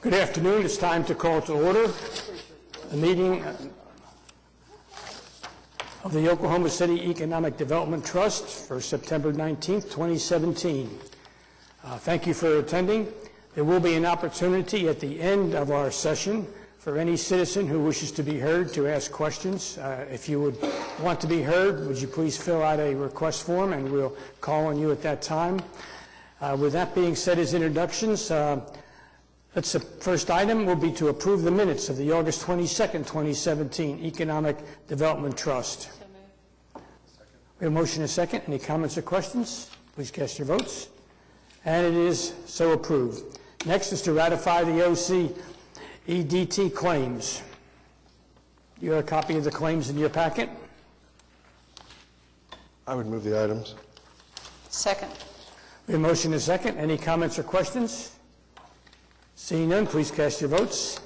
Good afternoon. It's time to call to order the meeting of the Oklahoma City Economic Development Trust for September 19th, 2017. Thank you for attending. There will be an opportunity at the end of our session for any citizen who wishes to be heard to ask questions. If you would want to be heard, would you please fill out a request form and we'll call on you at that time. With that being said as introductions, the first item will be to approve the minutes of the August 22nd, 2017 Economic Development Trust. We have a motion and a second. Any comments or questions? Please cast your votes. And it is so approved. Next is to ratify the OC EDT claims. You have a copy of the claims in your packet? I would move the items. Second. We have a motion and a second. Any comments or questions? Seeing none, please cast your votes.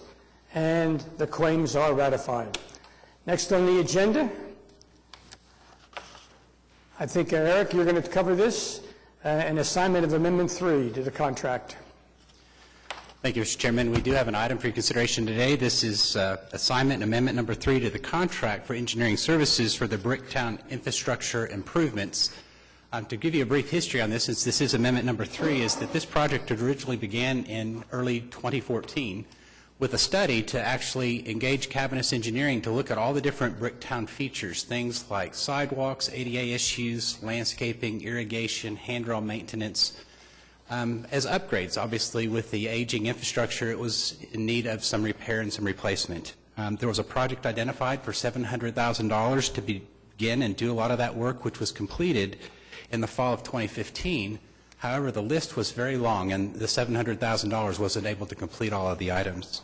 And the claims are ratified. Next on the agenda, I think, Eric, you're going to cover this, an assignment of Amendment 3 to the contract. Thank you, Mr. Chairman. We do have an item for your consideration today. This is assignment amendment number 3 to the contract for engineering services for the Bricktown infrastructure improvements. To give you a brief history on this, since this is amendment number 3, is that this project originally began in early 2014 with a study to actually engage Cabinets Engineering to look at all the different Bricktown features, things like sidewalks, ADA issues, landscaping, irrigation, handrail maintenance, as upgrades. Obviously, with the aging infrastructure, it was in need of some repair and some replacement. There was a project identified for $700,000 to begin and do a lot of that work, which was completed in the fall of 2015. However, the list was very long, and the $700,000 wasn't able to complete all of the items.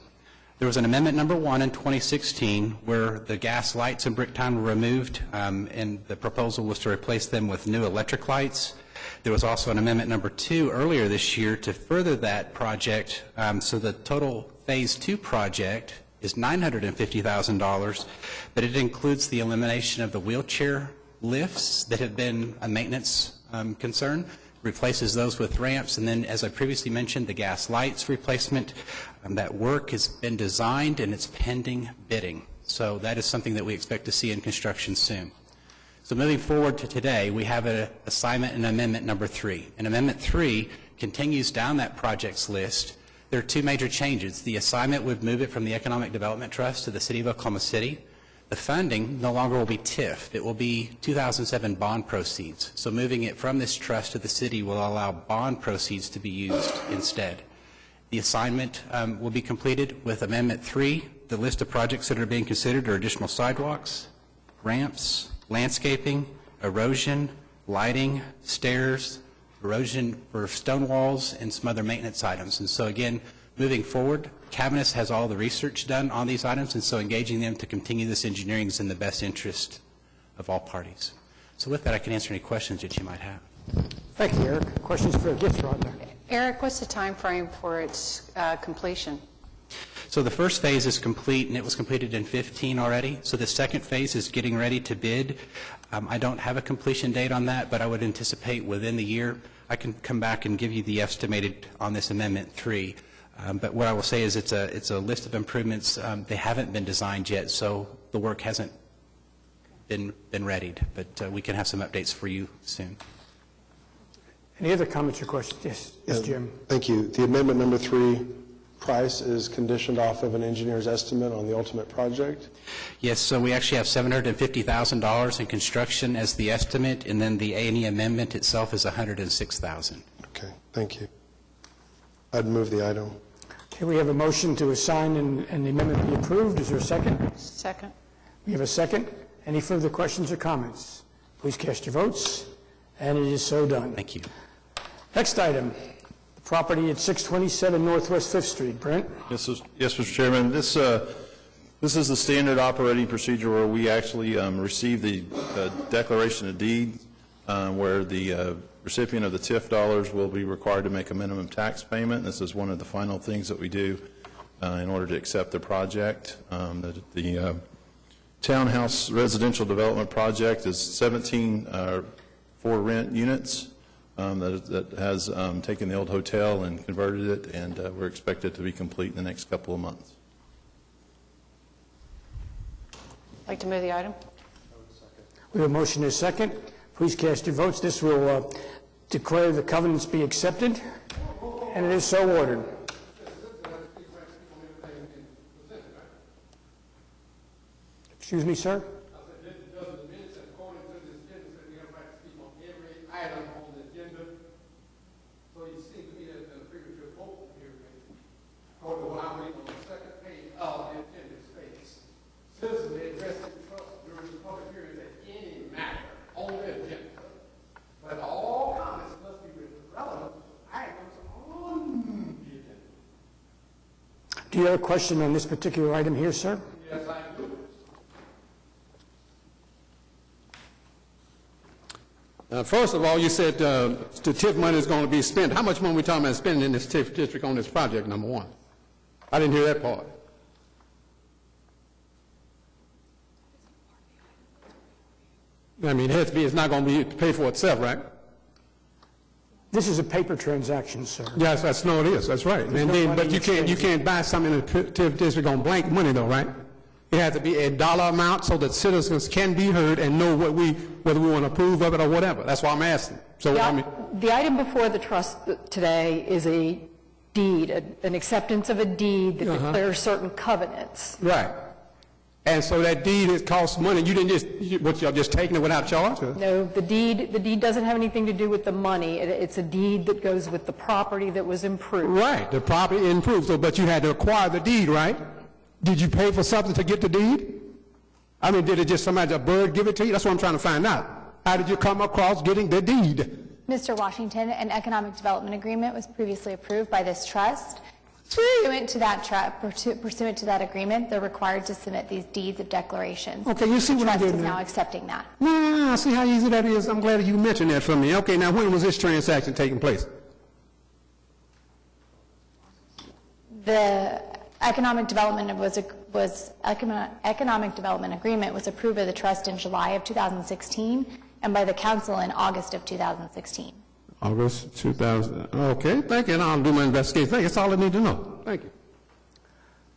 There was an amendment number 1 in 2016 where the gas lights in Bricktown were removed, and the proposal was to replace them with new electric lights. There was also an amendment number 2 earlier this year to further that project, so the total Phase 2 project is $950,000, but it includes the elimination of the wheelchair lifts that have been a maintenance concern, replaces those with ramps, and then, as I previously mentioned, the gas lights replacement. That work has been designed and it's pending bidding. So that is something that we expect to see in construction soon. So moving forward to today, we have an assignment and amendment number 3. And amendment 3 continues down that project's list. There are 2 major changes. The assignment would move it from the Economic Development Trust to the City of Oklahoma City. The funding no longer will be TIF. It will be 2007 bond proceeds. So moving it from this trust to the city will allow bond proceeds to be used instead. The assignment will be completed with Amendment 3. The list of projects that are being considered are additional sidewalks, ramps, landscaping, erosion, lighting, stairs, erosion for stone walls, and some other maintenance items. And so again, moving forward, Cabinets has all the research done on these items, and so engaging them to continue this engineering is in the best interest of all parties. So with that, I can answer any questions that you might have. Thank you, Eric. Questions for Gift Rodner? Eric, what's the time frame for its completion? So the first phase is complete, and it was completed in 15 already. So the second phase is getting ready to bid. I don't have a completion date on that, but I would anticipate within the year. I can come back and give you the estimated on this Amendment 3. But what I will say is it's a list of improvements. They haven't been designed yet, so the work hasn't been readied. But we can have some updates for you soon. Any other comments or questions? Yes, Jim. Thank you. The amendment number 3 price is conditioned off of an engineer's estimate on the ultimate project? Yes, so we actually have $750,000 in construction as the estimate, and then the A&E amendment itself is $106,000. Okay, thank you. I'd move the item. Okay, we have a motion to assign and the amendment be approved. Is there a second? Second. We have a second. Any further questions or comments? Please cast your votes. And it is so done. Thank you. Next item, the property at 627 Northwest 5th Street. Brent? Yes, Mr. Chairman. This is the standard operating procedure where we actually receive the declaration of deed where the recipient of the TIF dollars will be required to make a minimum tax payment. This is one of the final things that we do in order to accept the project. The townhouse residential development project is 17 for rent units. that has taken the old hotel and converted it, and we're expected to be complete in the next couple of months. Like to move the item? We have a motion and a second. Please cast your votes. This will declare the covenants be accepted, and it is so ordered. Excuse me, sir? Do you have a question on this particular item here, sir? Yes, I do. First of all, you said the TIF money is going to be spent. How much money are we talking about spending in this TIF district on this project, number one? I didn't hear that part. I mean, it has to be, it's not going to be to pay for itself, right? This is a paper transaction, sir. Yes, that's no, it is. That's right. And no then, money but you can't buy something in the TIF district on blank money, though, right? It has to be a dollar amount so that citizens can be heard and know whether we want to approve of it or whatever. That's why I'm asking. So I mean, The item before the trust today is a deed, an acceptance of a deed that declares certain covenants. right. And so that deed, it costs money. You didn't y'all just taking it without charge? Or? No, the deed doesn't have anything to do with the money. It's a deed that goes with the property that was improved. Right, the property improved. So, but you had to acquire the deed, right? Did you pay for something to get the deed? I mean, did it just somebody, a bird, give it to you? That's what I'm trying to find out. How did you come across getting the deed? Mr. Washington, an economic development agreement was previously approved by this trust. Pursuant to that agreement, they're required to submit these deeds of declarations. Okay, you see what I'm The trust getting is at. now accepting that. No, see how easy that is? I'm glad you mentioned that for me. Okay, now when was this transaction taking place? The economic development economic development agreement was approved by the trust in July of 2016 and by the council in August of 2016. August 2000. Okay, thank you, and I'll do my investigation. Thank you. That's all I need to know. Thank you.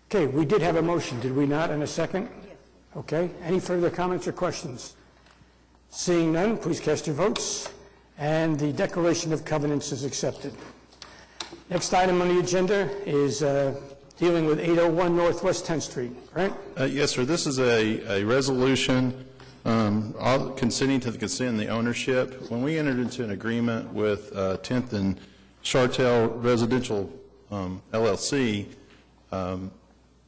Okay, we did have a motion, did we not, in a second? Yes. Okay, any further comments or questions? Seeing none, please cast your votes, and the declaration of covenants is accepted. Next item on the agenda is dealing with 801 Northwest 10th Street, right? Yes, sir. This is a resolution consenting to the consent and the ownership. When we entered into an agreement with 10th and Chartel Residential LLC,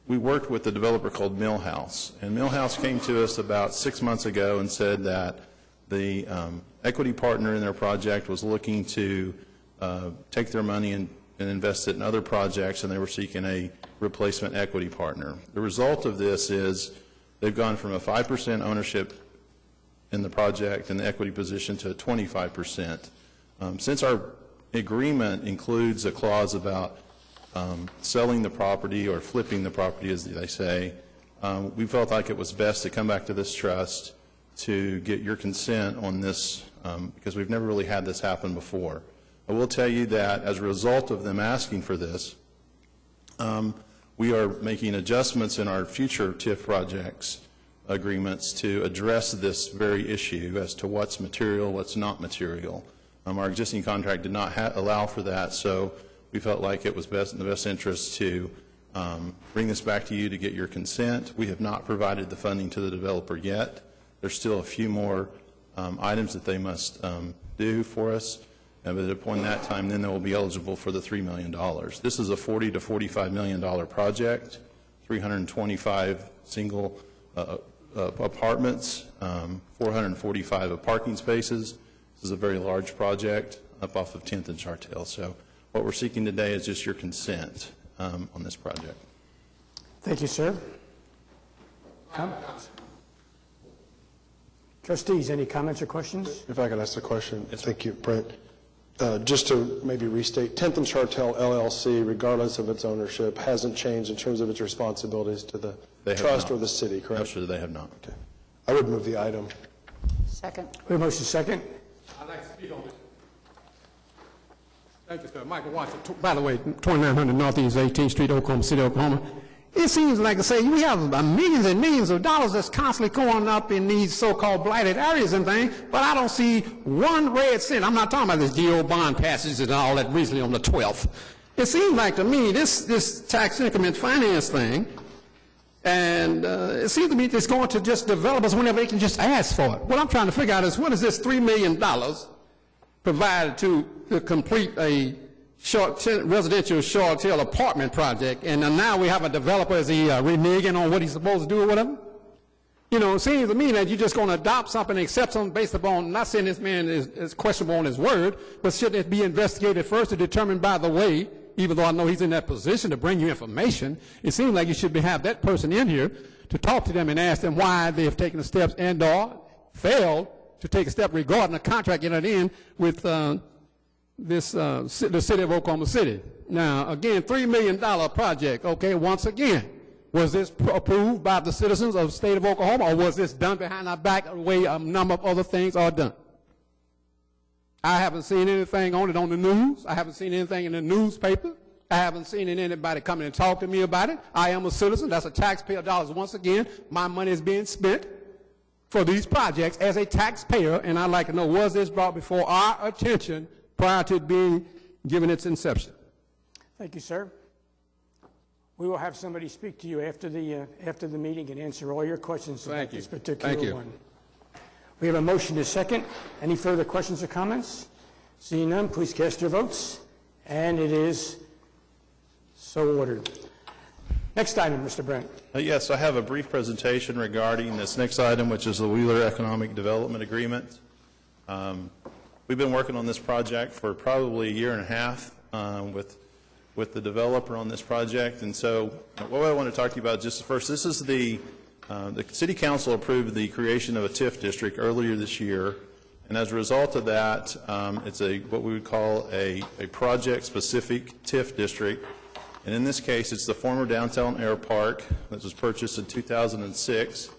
we worked with a developer called Millhouse. And Millhouse came to us about 6 months ago and said that the equity partner in their project was looking to take their money and invest it in other projects, and they were seeking a replacement equity partner. The result of this is they've gone from a 5% ownership in the project and the equity position to 25%. Since our agreement includes a clause about selling the property or flipping the property, as they say, we felt like it was best to come back to this trust to get your consent on this, because we've never really had this happen before. I will tell you that as a result of them asking for this, we are making adjustments in our future TIF projects agreements to address this very issue as to what's material, what's not material. Our existing contract did not allow for that, so we felt like it was in the best interest to bring this back to you to get your consent. We have not provided the funding to the developer yet. There's still a few more items that they must do for us, but upon that time, then they will be eligible for the $3 million. This is a $40 to $45 million project, 325 single apartments, 445 of parking spaces. This is a very large project up off of 10th and Chartel. So what we're seeking today is just your consent on this project. Thank you, sir. Comments? Trustees, any comments or questions? If I could ask a question. Yes, thank you, Brent. Just to maybe restate, 10th and Chartel LLC, regardless of its ownership, hasn't changed in terms of its responsibilities to the trust or the city, correct? No, sir, they have not. Okay. I would move the item. Second. We have a motion second. I'd like to speak on this. Thank you, sir. Michael Watson. By the way, 2900 Northeast 18th Street, Oklahoma City, Oklahoma. It seems like, I say, we have millions and millions of dollars that's constantly going up in these so-called blighted areas and things, but I don't see one red cent. I'm not talking about this GO bond passage and all that recently on the 12th. It seems like to me this tax increment finance thing, and it seems to me it's going to just developers whenever they can just ask for it. What I'm trying to figure out is what is this $3 million provided to complete a residential short-tail apartment project, and now we have a developer, is he reneging on what he's supposed to do or whatever? You know, it seems to me that you're just going to adopt something, accept something based upon, not saying this man is questionable on his word, but should it be investigated first to determine, by the way, even though I know he's in that position to bring you information, it seems like you should have that person in here to talk to them and ask them why they have taken the steps and or failed to take a step regarding a contract entered in with the city of Oklahoma City. Now, again, $3 million project, okay, once again, was this approved by the citizens of the state of Oklahoma, or was this done behind our back the way a number of other things are done? I haven't seen anything on it on the news. I haven't seen anything in the newspaper. I haven't seen anybody come in and talk to me about it. I am a citizen. That's a taxpayer dollars. Once again, my money is being spent for these projects as a taxpayer, and I'd like to know, was this brought before our attention prior to it being given its inception? Thank you, sir. We will have somebody speak to you after the meeting and answer all your questions about this particular one. We have a motion to second. Any further questions or comments? Seeing none, please cast your votes. And it is so ordered. Next item, Mr. Brent. Yes, I have a brief presentation regarding this next item, which is the Wheeler Economic Development Agreement. We've been working on this project for probably a year and a half with the developer on this project. And so what I want to talk to you about just first, this is the City Council approved the creation of a TIF district earlier this year. And as a result of that, it's what we would call a project-specific TIF district. And in this case, it's the former Downtown Air Park that was purchased in 2006.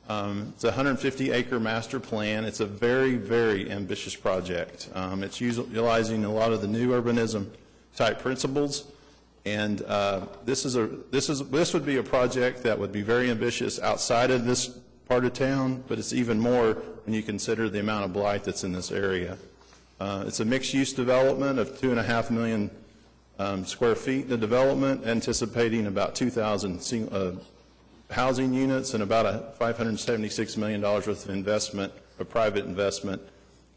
It's a 150-acre master plan. It's a very, very ambitious project. It's utilizing a lot of the new urbanism type principles. And this would be a project that would be very ambitious outside of this part of town, but it's even more when you consider the amount of blight that's in this area. It's a mixed-use development of 2.5 million square feet in development, anticipating about 2,000 housing units and about $576 million worth of investment, a private investment,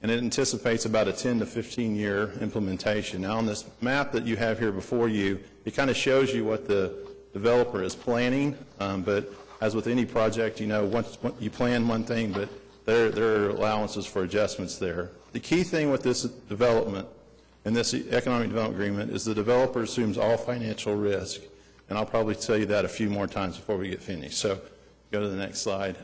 and it anticipates about a 10 to 15-year implementation. Now, on this map that you have here before you, it kind of shows you what the developer is planning, but as with any project, you know, once you plan one thing, but there are allowances for adjustments there. The key thing with this development and this economic development agreement is the developer assumes all financial risk, and I'll probably tell you that a few more times before we get finished. So go to the next slide.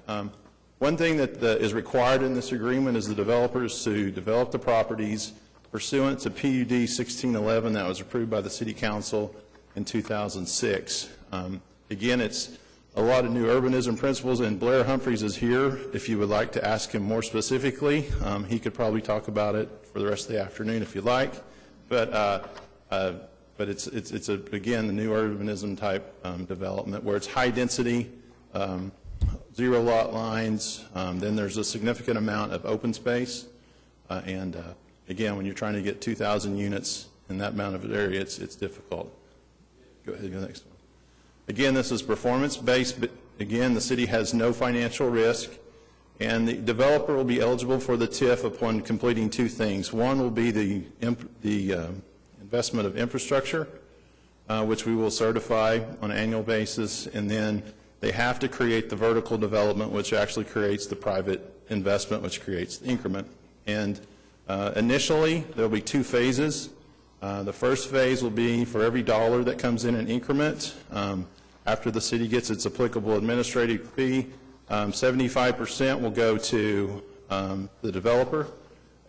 One thing that is required in this agreement is the developers to develop the properties pursuant to PUD 1611 that was approved by the City Council in 2006. Again, it's a lot of new urbanism principles, and Blair Humphreys is here. If you would like to ask him more specifically, he could probably talk about it for the rest of the afternoon if you'd like. But it's again, the new urbanism type development where it's high density, zero lot lines, then there's a significant amount of open space, and again, when you're trying to get 2,000 units in that amount of area, it's difficult. Go ahead, go next one. Again, this is performance-based, but again, the city has no financial risk, and the developer will be eligible for the TIF upon completing two things. One will be the investment of infrastructure, which we will certify on an annual basis, and then they have to create the vertical development, which actually creates the private investment, which creates the increment. And initially, there will be two phases. The first phase will be for every dollar that comes in an increment. After the city gets its applicable administrative fee, 75% will go to the developer,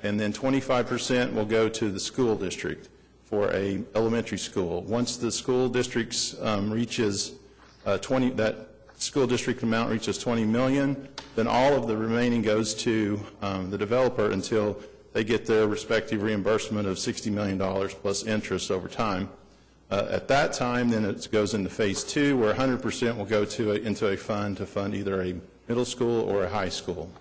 and then 25% will go to the school district for a elementary school. Once the school district's reaches that school district amount reaches $20 million, then all of the remaining goes to the developer until they get their respective reimbursement of $60 million plus interest over time. At that time, then it goes into phase 2, where 100% will go into a fund to fund either a middle school or a high school.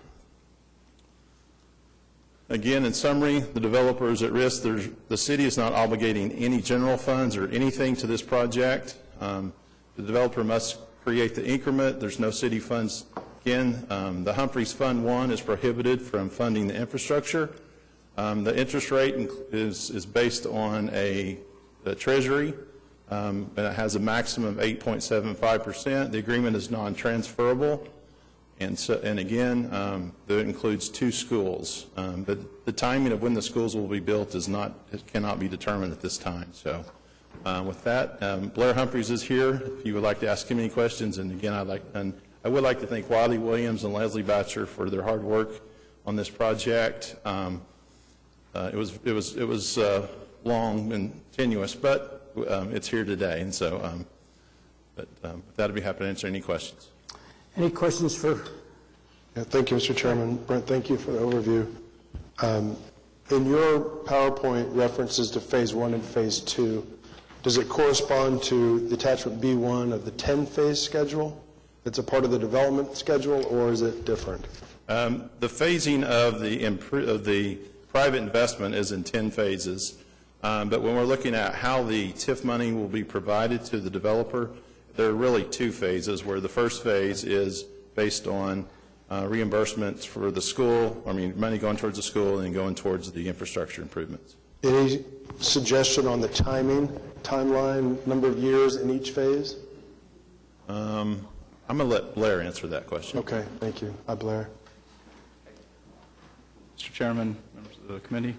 Again, in summary, the developer is at risk. The city is not obligating any general funds or anything to this project. The developer must create the increment. There's no city funds. Again, the Humphreys Fund 1 is prohibited from funding the infrastructure. The interest rate is based on the Treasury, and it has a maximum of 8.75%. The agreement is non-transferable, and again, that includes 2 schools. But the timing of when the schools will be built cannot be determined at this time. So, with that, Blair Humphreys is here. If you would like to ask him any questions, and again, I would like to thank Wiley Williams and Leslie Batcher for their hard work on this project. It was long and tenuous, but it's here today, and so, with that, I'd be happy to answer any questions. Any questions for? Yeah, thank you, Mr. Chairman. Brent, thank you for the overview. In your PowerPoint references to phase 1 and phase 2, does it correspond to the attachment B1 of the 10-phase schedule? It's a part of the development schedule, or is it different? The phasing of the private investment is in 10 phases, but when we're looking at how the TIF money will be provided to the developer, there are really 2 phases, where the first phase is based on reimbursements for the school, money going towards the school and going towards the infrastructure improvements. Any suggestion on the timeline, number of years in each phase? I'm going to let Blair answer that question. Okay, thank you. Hi, Blair. Mr. Chairman, members of the committee.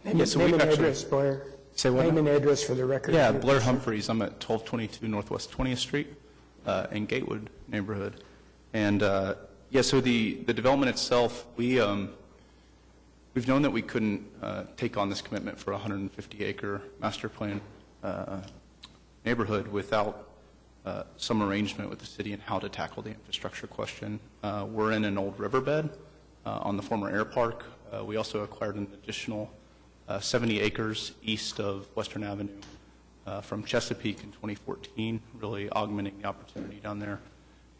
Name and address, Blair. Say what? Name and address for the record. Yeah, Blair Humphreys. I'm at 1222 Northwest 20th Street in Gatewood neighborhood. And so the development itself, we've known that we couldn't take on this commitment for a 150-acre master plan neighborhood without some arrangement with the city and how to tackle the infrastructure question. We're in an old riverbed on the former air park. We also acquired an additional 70 acres east of Western Avenue from Chesapeake in 2014, really augmenting the opportunity down there.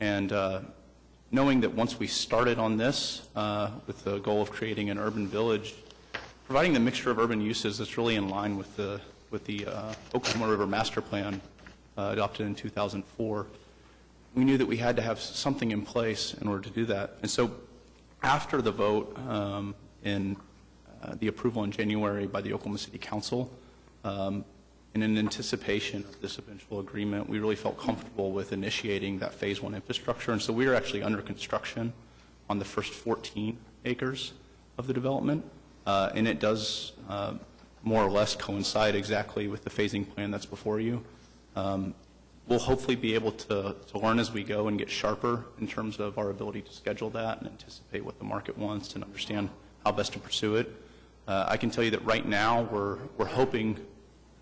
And knowing that once we started on this with the goal of creating an urban village, providing the mixture of urban uses that's really in line with the Oklahoma River Master Plan adopted in 2004, we knew that we had to have something in place in order to do that. And so after the vote in the approval in January by the Oklahoma City Council, in an anticipation of this eventual agreement, we really felt comfortable with initiating that phase 1 infrastructure. And so we are actually under construction on the first 14 acres of the development. And it does more or less coincide exactly with the phasing plan that's before you. We'll hopefully be able to learn as we go and get sharper in terms of our ability to schedule that and anticipate what the market wants and understand how best to pursue it. I can tell you that right now we're hoping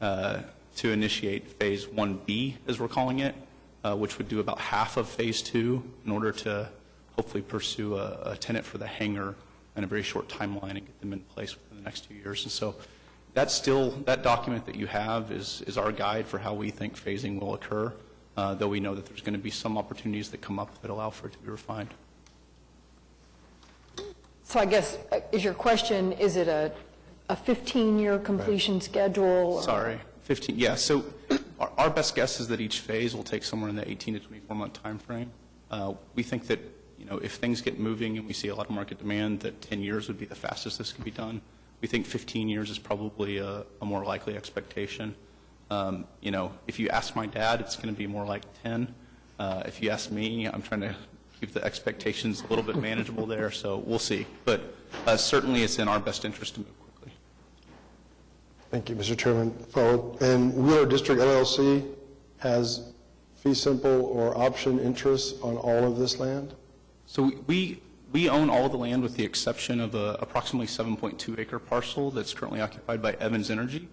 to initiate phase 1B, as we're calling it, which would do about half of phase 2 in order to hopefully pursue a tenant for the hangar in a very short timeline and get them in place within the next 2 years. And so that document that you have is our guide for how we think phasing will occur, though we know that there's going to be some opportunities that come up that allow for it to be refined. So I guess, is your question, is it a 15-year completion schedule? Sorry, 15, yeah. So our best guess is that each phase will take somewhere in the 18 to 24-month time frame. We think that, if things get moving and we see a lot of market demand, that 10 years would be the fastest this can be done. We think 15 years is probably a more likely expectation. If you ask my dad, it's going to be more like 10. If you ask me, I'm trying to keep the expectations a little bit manageable there, so we'll see. But certainly it's in our best interest to move quickly. Thank you, Mr. Chairman. And Wheeler District LLC has fee simple or option interests on all of this land? So we own all the land with the exception of a approximately 7.2 acre parcel that's currently occupied by Evans Energy.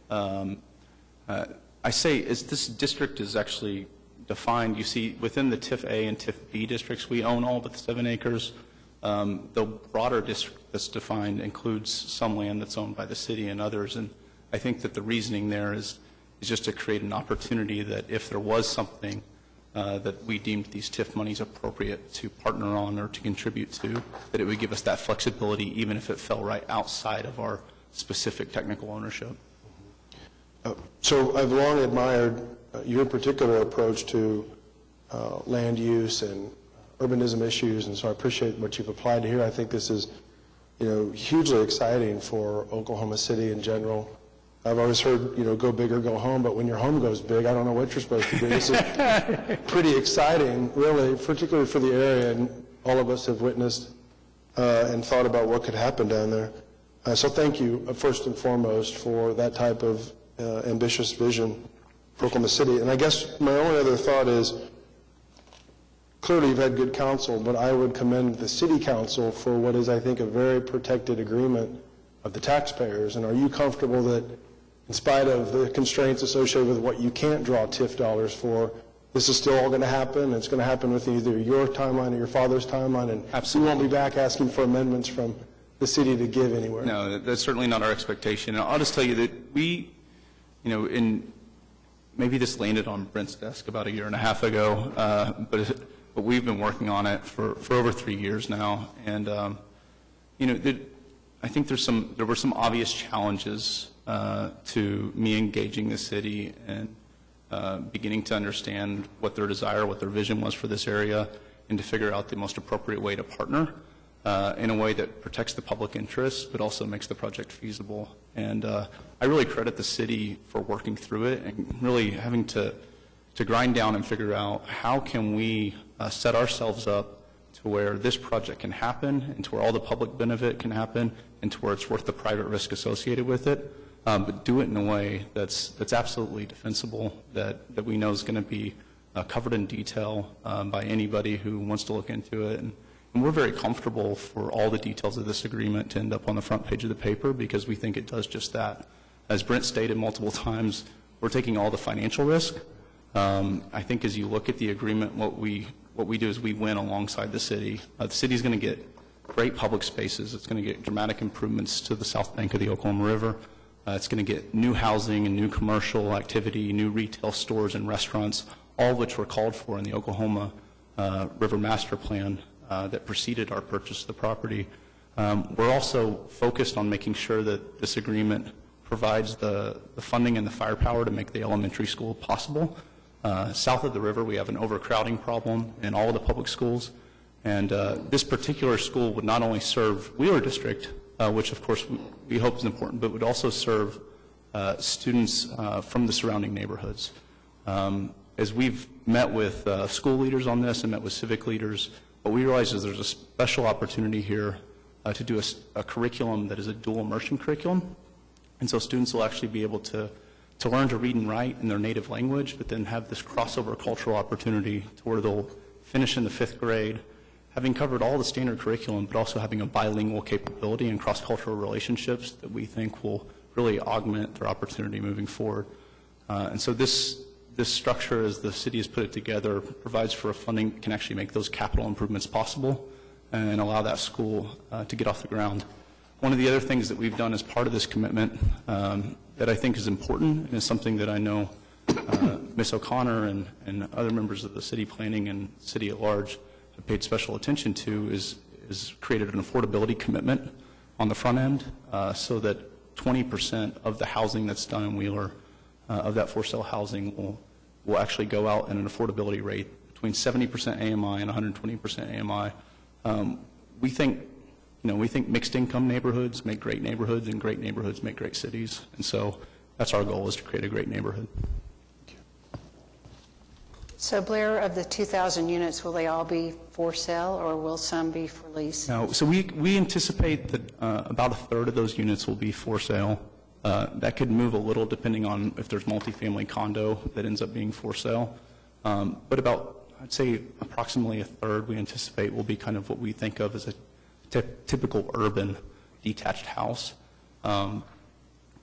I say as this district is actually defined, you see within the TIF A and TIF B districts, we own all but the 7 acres. The broader district that's defined includes some land that's owned by the city and others, and I think that the reasoning there is just to create an opportunity that if there was something that we deemed these TIF monies appropriate to partner on or to contribute to, that it would give us that flexibility even if it fell right outside of our specific technical ownership. So I've long admired your particular approach to land use and urbanism issues, and so I appreciate what you've applied here. I think this is, hugely exciting for Oklahoma City in general. I've always heard, go big or go home, but when your home goes big, I don't know what you're supposed to do. This is pretty exciting, really, particularly for the area, and all of us have witnessed and thought about what could happen down there. So thank you, first and foremost, for that type of ambitious vision for Oklahoma City. And I guess my only other thought is, clearly you've had good counsel, but I would commend the city council for what is, I think, a very protected agreement of the taxpayers. And are you comfortable that, in spite of the constraints associated with what you can't draw TIF dollars for, this is still all going to happen? It's going to happen with either your timeline or your father's timeline, and Absolutely. You won't be back asking for amendments from the city to give anywhere? No, that's certainly not our expectation. And I'll just tell you that we, maybe this landed on Brent's desk about 1.5 years ago, but we've been working on it for over 3 years now. And, I think there were some obvious challenges to me engaging the city and beginning to understand what their desire, what their vision was for this area, and to figure out the most appropriate way to partner in a way that protects the public interest but also makes the project feasible. And I really credit the city for working through it and really having to grind down and figure out how can we set ourselves up to where this project can happen and to where all the public benefit can happen and to where it's worth the private risk associated with it, but do it in a way that's absolutely defensible, that we know is going to be covered in detail by anybody who wants to look into it. And we're very comfortable for all the details of this agreement to end up on the front page of the paper because we think it does just that. As Brent stated multiple times, we're taking all the financial risk. I think as you look at the agreement, what we do is we win alongside the city. The city is going to get great public spaces. It's going to get dramatic improvements to the south bank of the Oklahoma River. It's going to get new housing and new commercial activity, new retail stores and restaurants, all of which were called for in the Oklahoma River Master Plan that preceded our purchase of the property. We're also focused on making sure that this agreement provides the funding and the firepower to make the elementary school possible. South of the river, we have an overcrowding problem in all of the public schools. And this particular school would not only serve Wheeler District, which of course we hope is important, but would also serve students from the surrounding neighborhoods. As we've met with school leaders on this and met with civic leaders, what we realize is there's a special opportunity here to do a curriculum that is a dual immersion curriculum. And so students will actually be able to learn to read and write in their native language, but then have this crossover cultural opportunity to where they'll finish in the 5th grade, having covered all the standard curriculum, but also having a bilingual capability and cross-cultural relationships that we think will really augment their opportunity moving forward. And so this structure, as the city has put it together, provides for a funding that can actually make those capital improvements possible and allow that school to get off the ground. One of the other things that we've done as part of this commitment that I think is important and is something that I know Ms. O'Connor and other members of the city planning and city at large have paid special attention to is created an affordability commitment on the front end so that 20% of the housing that's done in Wheeler, of that for-sale housing, will actually go out at an affordability rate between 70% AMI and 120% AMI. We think mixed income neighborhoods make great neighborhoods, and great neighborhoods make great cities. And so that's our goal, is to create a great neighborhood. So Blair, of the 2,000 units, will they all be for sale or will some be for lease? No, so we anticipate that about a third of those units will be for sale. That could move a little depending on if there's multifamily condo that ends up being for sale. But about, I'd say approximately a third we anticipate will be kind of what we think of as a typical urban detached house.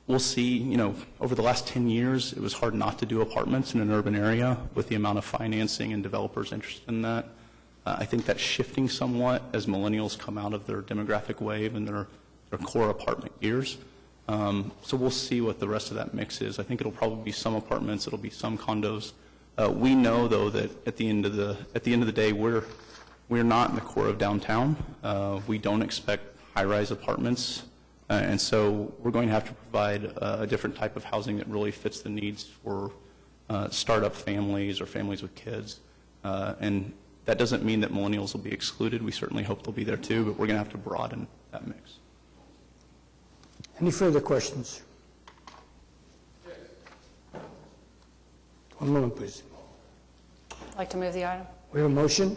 We'll see, over the last 10 years, it was hard not to do apartments in an urban area with the amount of financing and developers interested in that. I think that's shifting somewhat as millennials come out of their demographic wave and their core apartment years. So we'll see what the rest of that mix is. I think it'll probably be some apartments, it'll be some condos. We know, though, that at the end of the day, we're not in the core of downtown. We don't expect high-rise apartments, and so we're going to have to provide a different type of housing that really fits the needs for startup families or families with kids. And that doesn't mean that millennials will be excluded. We certainly hope they'll be there too, but we're going to have to broaden that mix. Any further questions? One moment, please. I'd like to move the item. We have a motion.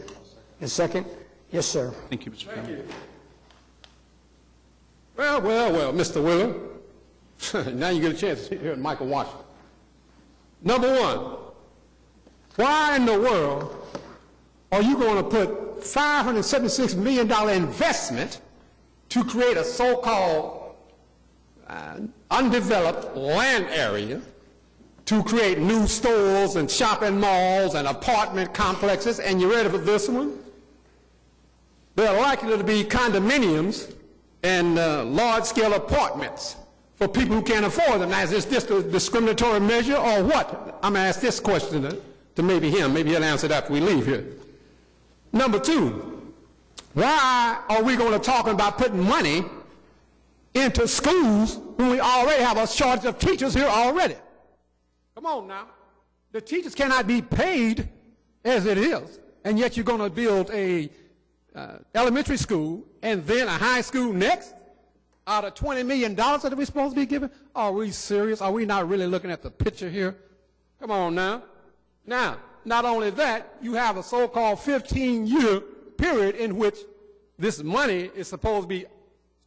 A second? Yes, sir. Thank you, Mr. Chairman. Well, Mr. Wheeler, now you get a chance to hear Michael Washington. Number one, why in the world are you going to put $576 million investment to create a so-called undeveloped land area to create new stores and shopping malls and apartment complexes? And you ready for this one? There are likely to be condominiums and large-scale apartments for people who can't afford them. Now, is this a discriminatory measure or what? I'm going to ask this question to maybe him. Maybe he'll answer it after we leave here. Number two, why are we going to talk about putting money into schools when we already have a shortage of teachers here already? Come on now. The teachers cannot be paid as it is, and yet you're going to build a elementary school and then a high school next out of $20 million that we're supposed to be giving? Are we serious? Are we not really looking at the picture here? Come on now. Now, not only that, you have a so-called 15-year period in which this money is supposed to be,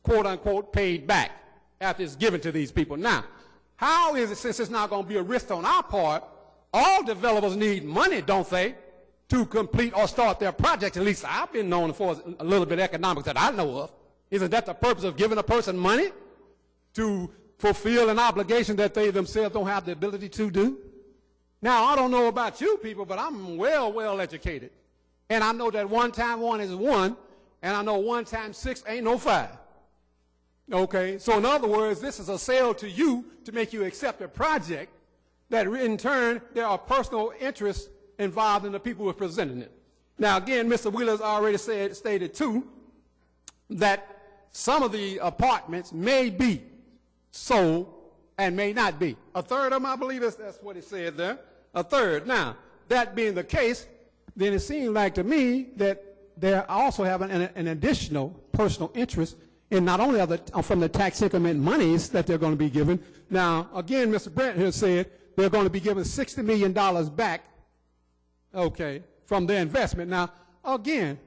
quote-unquote, paid back after it's given to these people. Now, how is it, since it's not going to be a risk on our part, all developers need money, don't they, to complete or start their projects? At least I've been known for a little bit of economics that I know of. Isn't that the purpose of giving a person money? To fulfill an obligation that they themselves don't have the ability to do? Now, I don't know about you people, but I'm well educated. And I know that 1 times 1 is 1, and I know 1 times 6 ain't no 5. Okay, so in other words, this is a sale to you to make you accept a project that in turn there are personal interests involved in the people who are presenting it. Now, again, Mr. Wheeler's already stated too that some of the apartments may be sold and may not be. A third of them, I believe that's what it said there. A third. Now, that being the case, then it seems like to me that they're also having an additional personal interest in not only from the tax increment monies that they're going to be given. Now, again, Mr. Brent here said they're going to be given $60 million back, okay, from their investment. Now, again,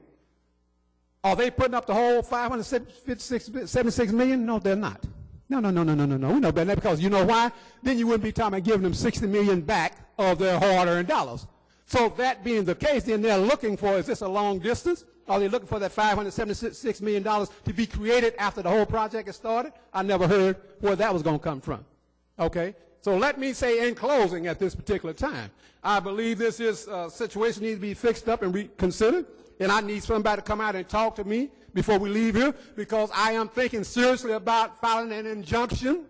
are they putting up the whole $576 million? No, they're not. No. We know better than that, because you know why? Then you wouldn't be talking about giving them $60 million back of their hard-earned dollars. So that being the case, then they're looking for, is this a long distance? Are they looking for that $576 million to be created after the whole project is started? I never heard where that was going to come from. Okay? So let me say in closing at this particular time, I believe this situation needs to be fixed up and reconsidered, and I need somebody to come out and talk to me before we leave here, because I am thinking seriously about filing an injunction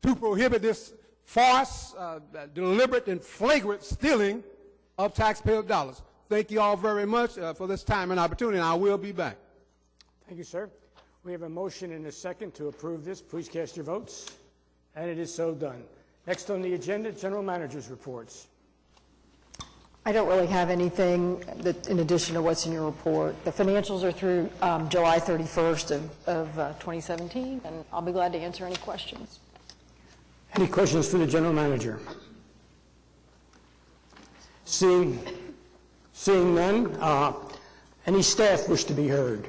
to prohibit this farce, deliberate and flagrant stealing of taxpayer dollars. Thank you all very much for this time and opportunity, and I will be back. Thank you, sir. We have a motion and a second to approve this. Please cast your votes. And it is so done. Next on the agenda, General Manager's reports. I don't really have anything in addition to what's in your report. The financials are through July 31st of 2017, and I'll be glad to answer any questions. Any questions for the General Manager? Seeing none, any staff wish to be heard?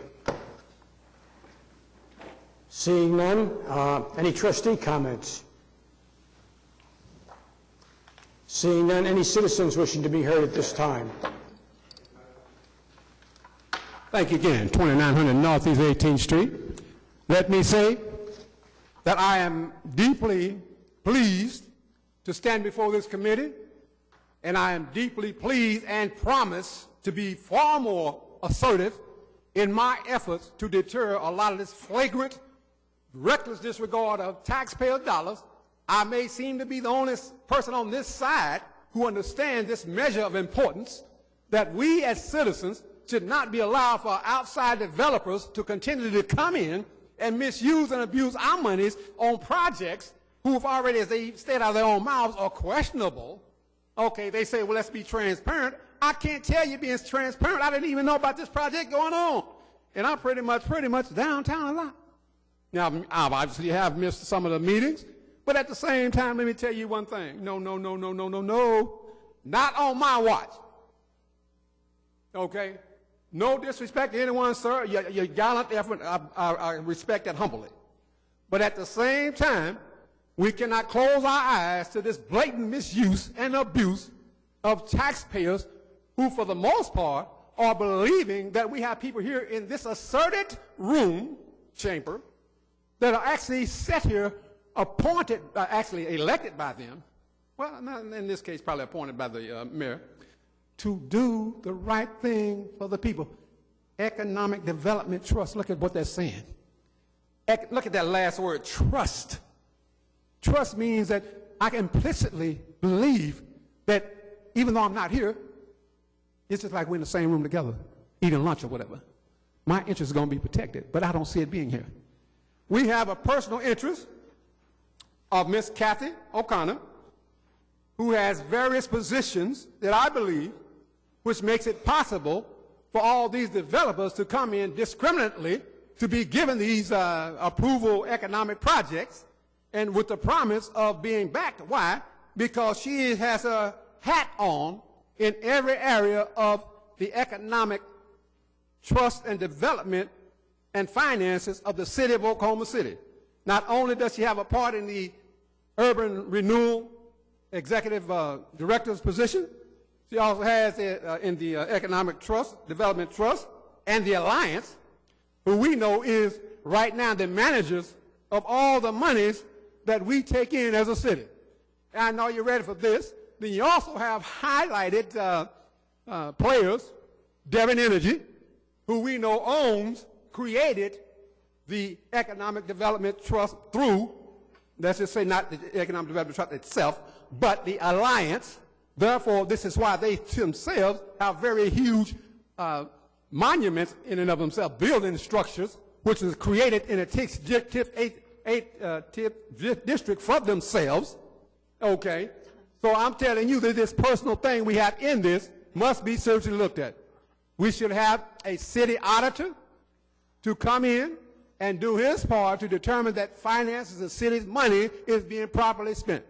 Seeing none, any trustee comments? Seeing none, any citizens wishing to be heard at this time? Thank you again. 2900 Northeast 18th Street. Let me say that I am deeply pleased to stand before this committee and I am deeply pleased and promise to be far more assertive in my efforts to deter a lot of this flagrant, reckless disregard of taxpayer dollars. I may seem to be the only person on this side who understands this measure of importance, that we as citizens should not be allowed for outside developers to continue to come in and misuse and abuse our monies on projects who have already, as they state out of their own mouths, are questionable. Okay, they say, well, let's be transparent. I can't tell you being transparent. I didn't even know about this project going on. And I'm pretty much downtown a lot. Now, I obviously have missed some of the meetings, but at the same time, let me tell you one thing. No. Not on my watch. Okay? No disrespect to anyone, sir. Your gallant effort, I respect that humbly. But at the same time, we cannot close our eyes to this blatant misuse and abuse of taxpayers who, for the most part, are believing that we have people here in this asserted chamber, that are actually set here, appointed, actually elected by them, well, not in this case, probably appointed by the mayor, to do the right thing for the people. Economic Development Trust, look at what they're saying. Look at that last word, trust. Trust means that I implicitly believe that even though I'm not here, it's just like we're in the same room together, eating lunch or whatever. My interest is going to be protected, but I don't see it being here. We have a personal interest of Miss Kathy O'Connor, who has various positions that I believe, which makes it possible for all these developers to come in discriminately to be given these approval economic projects, and with the promise of being backed. Why? Because she has a hat on in every area of the economic trust and development and finances of the city of Oklahoma City. Not only does she have a part in the urban renewal executive director's position, she also has in the economic trust, development trust, and the alliance, who we know is right now the managers of all the monies that we take in as a city. And I know you're ready for this. Then you also have highlighted players, Devon Energy, who we know created the Economic Development Trust through, let's just say not the Economic Development Trust itself, but the alliance. Therefore, this is why they themselves have very huge monuments in and of themselves, building structures, which is created in a TIF district for themselves. Okay? So I'm telling you that this personal thing we have in this must be seriously looked at. We should have a city auditor to come in and do his part to determine that finances of the city's money is being properly spent.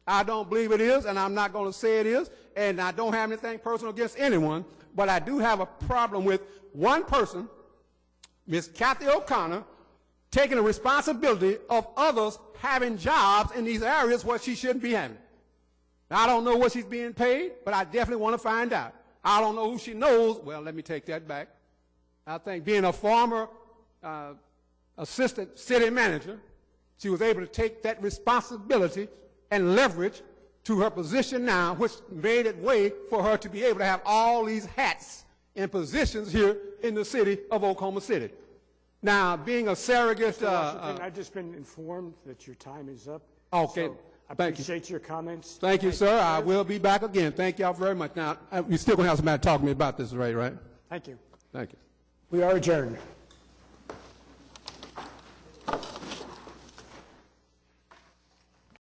I don't believe it is, and I'm not going to say it is, and I don't have anything personal against anyone, but I do have a problem with one person, Ms. Kathy O'Connor, taking the responsibility of others having jobs in these areas where she shouldn't be having. Now, I don't know what she's being paid, but I definitely want to find out. I don't know who she knows. Well, let me take that back. I think being a former assistant city manager, she was able to take that responsibility and leverage to her position now, which made it way for her to be able to have all these hats and positions here in the city of Oklahoma City. Now, being a surrogate... I've just been informed that your time is up. Okay. So I appreciate your comments. Thank you, sir. I will be back again. Thank y'all very much. Now, you're still going to have somebody talk to me about this, right? Thank you. Thank you. We are adjourned.